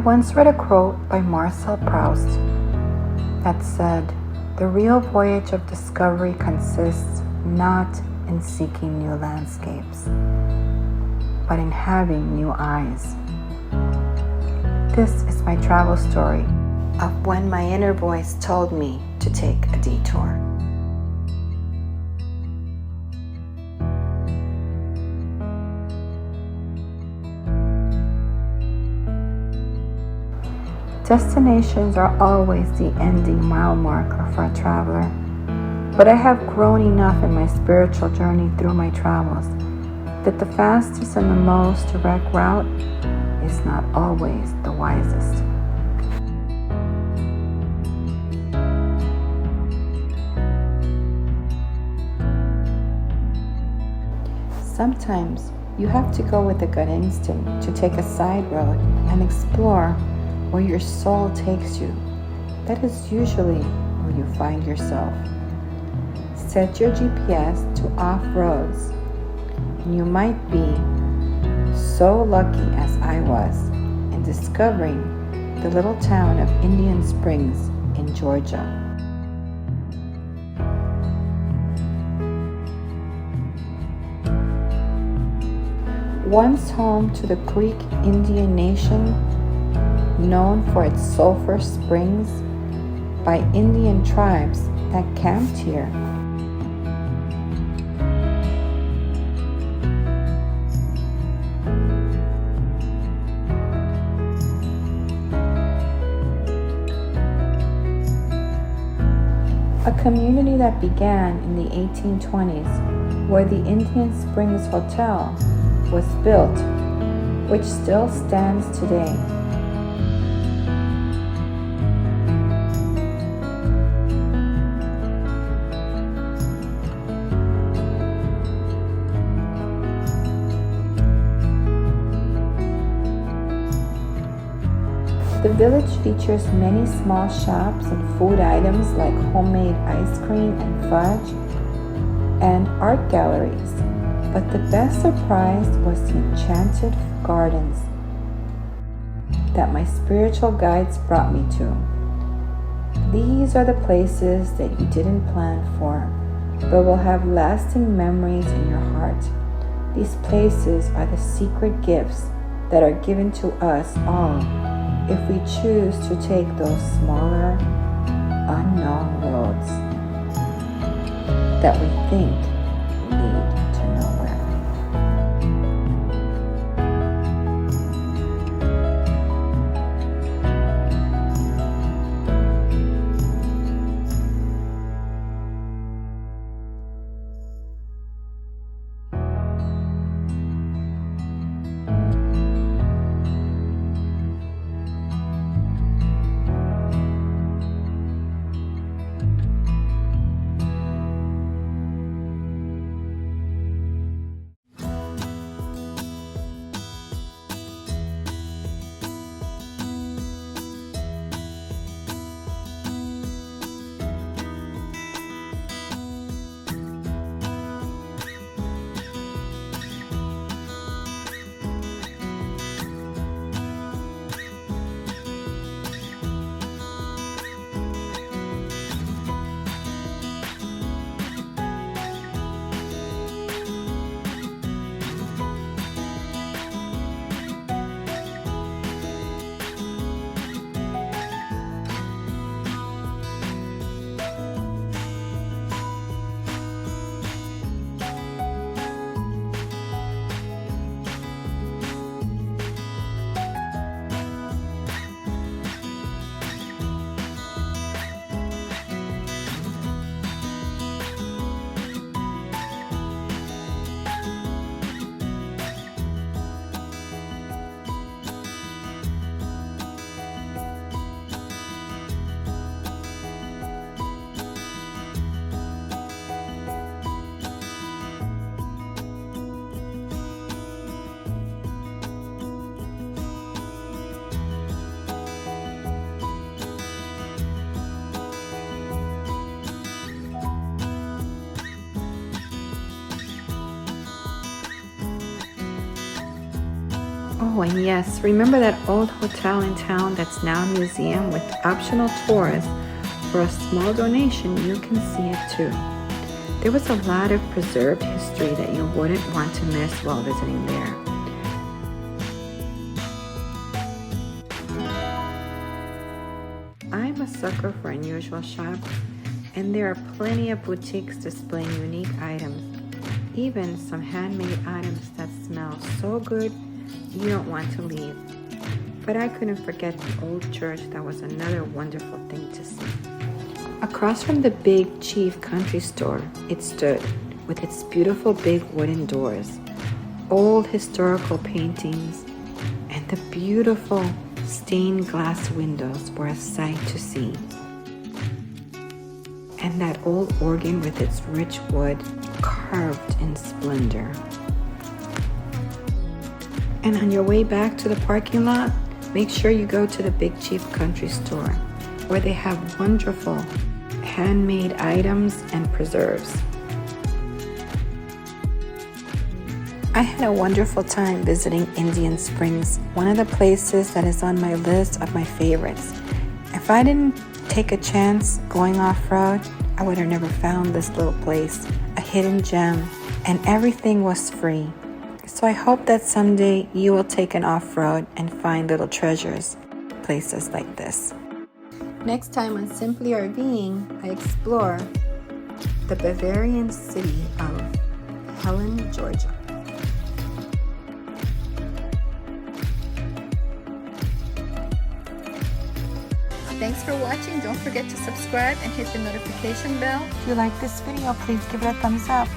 once read a quote by Marcel Proust that said, "The real voyage of discovery consists not in seeking new landscapes, but in having new eyes." This is my travel story of when my inner voice told me to take a detour. Destinations are always the ending mile marker for a traveler, but I have grown enough in my spiritual journey through my travels that the fastest and the most direct route is not always the wisest. Sometimes you have to go with a gut instinct to take a side road and explore where your soul takes you. That is usually where you find yourself. Set your GPS to off roads, and you might be so lucky as I was in discovering the little town of Indian Springs in Georgia. Once home to the Creek Indian Nation, known for its sulfur springs by Indian tribes that camped here. A community that began in the 1820s, where the Indian Springs Hotel was built, which still stands today. The village features many small shops and food items like homemade ice cream and fudge and art galleries, but the best surprise was the enchanted gardens that my spiritual guides brought me to. These are the places that you didn't plan for, but will have lasting memories in your heart. These places are the secret gifts that are given to us all if we choose to take those smaller, unknown roads that we think lead to nowhere. Oh, and yes, remember that old hotel in town that's now a museum with optional tours? For a small donation, you can see it too. There was a lot of preserved history that you wouldn't want to miss while visiting there. I'm a sucker for unusual shops, and there are plenty of boutiques displaying unique items, even some handmade items that smell so good you don't want to leave. But I couldn't forget the old church. That was another wonderful thing to see. Across from the Big Chief country store, it stood with its beautiful big wooden doors, old historical paintings, and the beautiful stained glass windows were a sight to see. And that old organ with its rich wood carved in splendor. And on your way back to the parking lot, make sure you go to the Big Chief country store, where they have wonderful handmade items and preserves. I had a wonderful time visiting Indian Springs, one of the places that is on my list of my favorites. If I didn't take a chance going off-road, I would have never found this little place, a hidden gem, and everything was free. So I hope that someday you will take an off-road and find little treasures, places like this. Next time on SimplyRVing, I explore the Bavarian city of Helen, Georgia. Thanks for watching. Don't forget to subscribe and hit the notification bell. If you like this video, please give it a thumbs up.